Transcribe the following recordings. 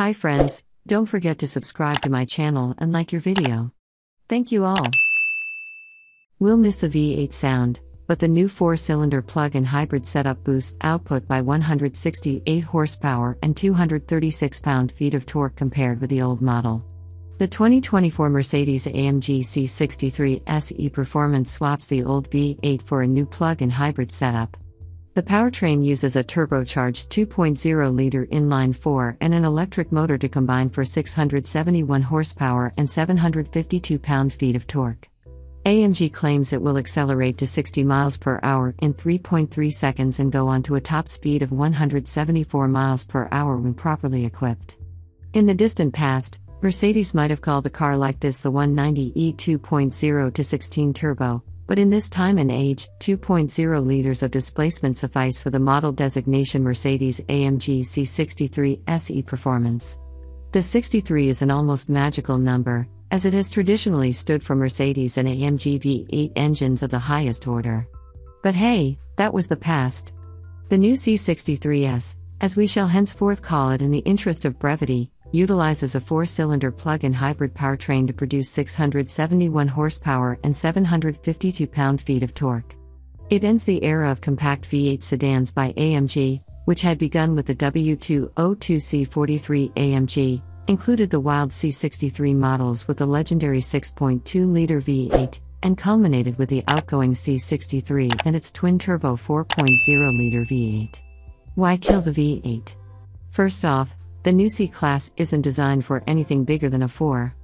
Hi friends, don't forget to subscribe to my channel and like your video. Thank you all. We'll miss the V8 sound, but the new 4-cylinder plug-in hybrid setup boosts output by 168 horsepower and 236 pound-feet of torque compared with the old model. The 2024 Mercedes-AMG C63 S E-Performance swaps the old V8 for a new plug-in hybrid setup. The powertrain uses a turbocharged 2.0-liter inline-four and an electric motor to combine for 671 horsepower and 752 pound-feet of torque. AMG claims it will accelerate to 60 miles per hour in 3.3 seconds and go on to a top speed of 174 miles per hour when properly equipped. In the distant past, Mercedes might have called a car like this the 190e 2.0 to 16 turbo, but in this time and age, 2.0 liters of displacement suffice for the model designation Mercedes-AMG C63 S E-Performance. The 63 is an almost magical number, as it has traditionally stood for Mercedes and AMG V-8 engines of the highest order. But hey, that was the past. The new C63S, as we shall henceforth call it in the interest of brevity, utilizes a 4-cylinder plug-in hybrid powertrain to produce 671 horsepower and 752 pound-feet of torque. It ends the era of compact V8 sedans by AMG, which had begun with the W202 C43 AMG, included the wild C63 models with the legendary 6.2-liter V8, and culminated with the outgoing C63 and its twin-turbo 4.0-liter V8. Why kill the V8? First off, the new C-Class isn't designed for anything bigger than a 4.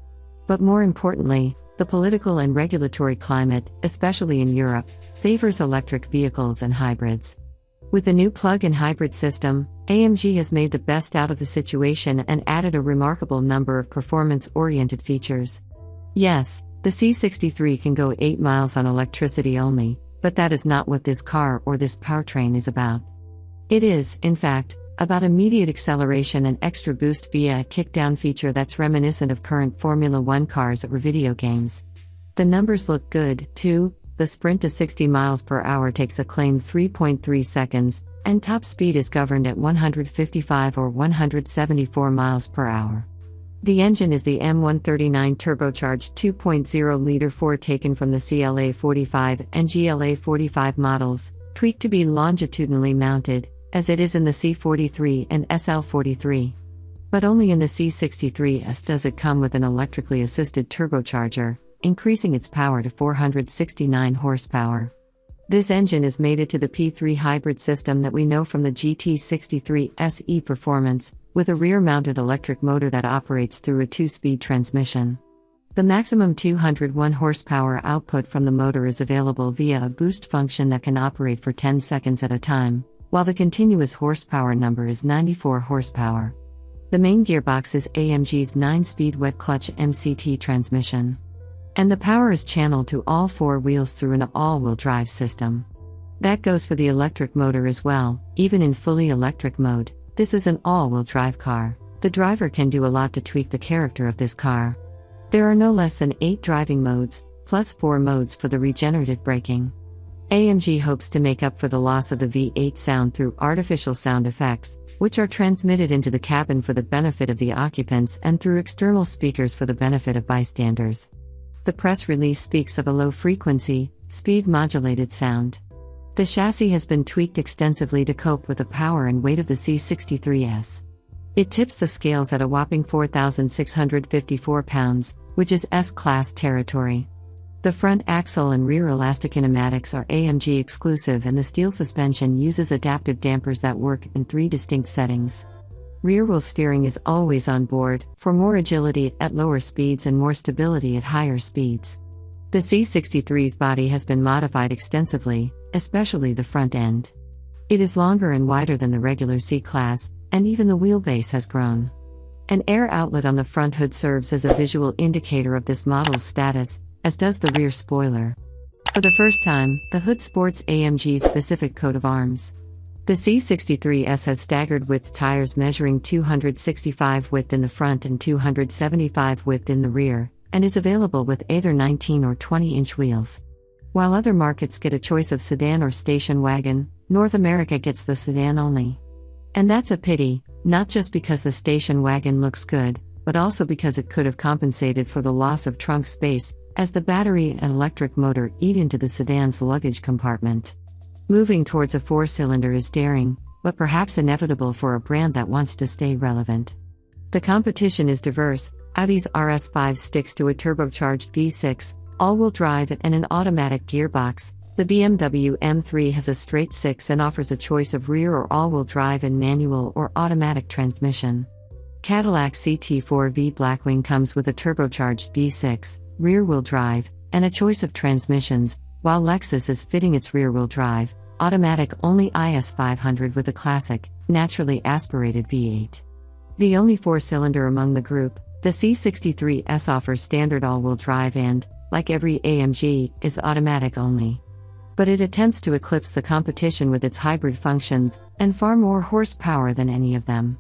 But more importantly, the political and regulatory climate, especially in Europe, favors electric vehicles and hybrids. With the new plug-in hybrid system, AMG has made the best out of the situation and added a remarkable number of performance-oriented features. Yes, the C63 can go 8 miles on electricity only, but that is not what this car or this powertrain is about. It is, in fact, about immediate acceleration and extra boost via a kickdown feature that's reminiscent of current Formula One cars or video games. The numbers look good, too. The sprint to 60 miles per hour takes a claimed 3.3 seconds, and top speed is governed at 155 or 174 miles per hour. The engine is the M139 turbocharged 2.0-liter 4 taken from the CLA45 and GLA45 models, tweaked to be longitudinally mounted, as it is in the C43 and SL43. But only in the C63S does it come with an electrically assisted turbocharger, increasing its power to 469 horsepower. This engine is mated to the P3 hybrid system that we know from the GT63 S E-Performance, with a rear-mounted electric motor that operates through a 2-speed transmission. The maximum 201 horsepower output from the motor is available via a boost function that can operate for 10 seconds at a time, while the continuous horsepower number is 94 horsepower. The main gearbox is AMG's 9-speed wet-clutch MCT transmission. And the power is channeled to all 4 wheels through an all-wheel drive system. That goes for the electric motor as well. Even in fully electric mode, this is an all-wheel drive car. The driver can do a lot to tweak the character of this car. There are no less than 8 driving modes, plus 4 modes for the regenerative braking. AMG hopes to make up for the loss of the V8 sound through artificial sound effects, which are transmitted into the cabin for the benefit of the occupants and through external speakers for the benefit of bystanders. The press release speaks of a low-frequency, speed-modulated sound. The chassis has been tweaked extensively to cope with the power and weight of the C63S. It tips the scales at a whopping 4,654 pounds, which is S-Class territory. The front axle and rear elastic kinematics are AMG exclusive, and the steel suspension uses adaptive dampers that work in 3 distinct settings. Rear-wheel steering is always on board, for more agility at lower speeds and more stability at higher speeds. The C63's body has been modified extensively, especially the front end. It is longer and wider than the regular C-Class, and even the wheelbase has grown. An air outlet on the front hood serves as a visual indicator of this model's status, as does the rear spoiler. For the first time, the hood sports AMG's specific coat of arms. The C63S has staggered width tires measuring 265 width in the front and 275 width in the rear, and is available with either 19 or 20-inch wheels. While other markets get a choice of sedan or station wagon, North America gets the sedan only. And that's a pity, not just because the station wagon looks good, but also because it could have compensated for the loss of trunk space, as the battery and electric motor eat into the sedan's luggage compartment. Moving towards a four-cylinder is daring, but perhaps inevitable for a brand that wants to stay relevant. The competition is diverse. Audi's RS5 sticks to a turbocharged V6, all-wheel drive and an automatic gearbox. The BMW M3 has a straight 6 and offers a choice of rear or all-wheel drive and manual or automatic transmission. Cadillac CT4V Blackwing comes with a turbocharged V6, rear-wheel drive, and a choice of transmissions, while Lexus is fitting its rear-wheel drive, automatic-only IS500 with a classic, naturally aspirated V8. The only four-cylinder among the group, the C63 S offers standard all-wheel drive and, like every AMG, is automatic only. But it attempts to eclipse the competition with its hybrid functions, and far more horsepower than any of them.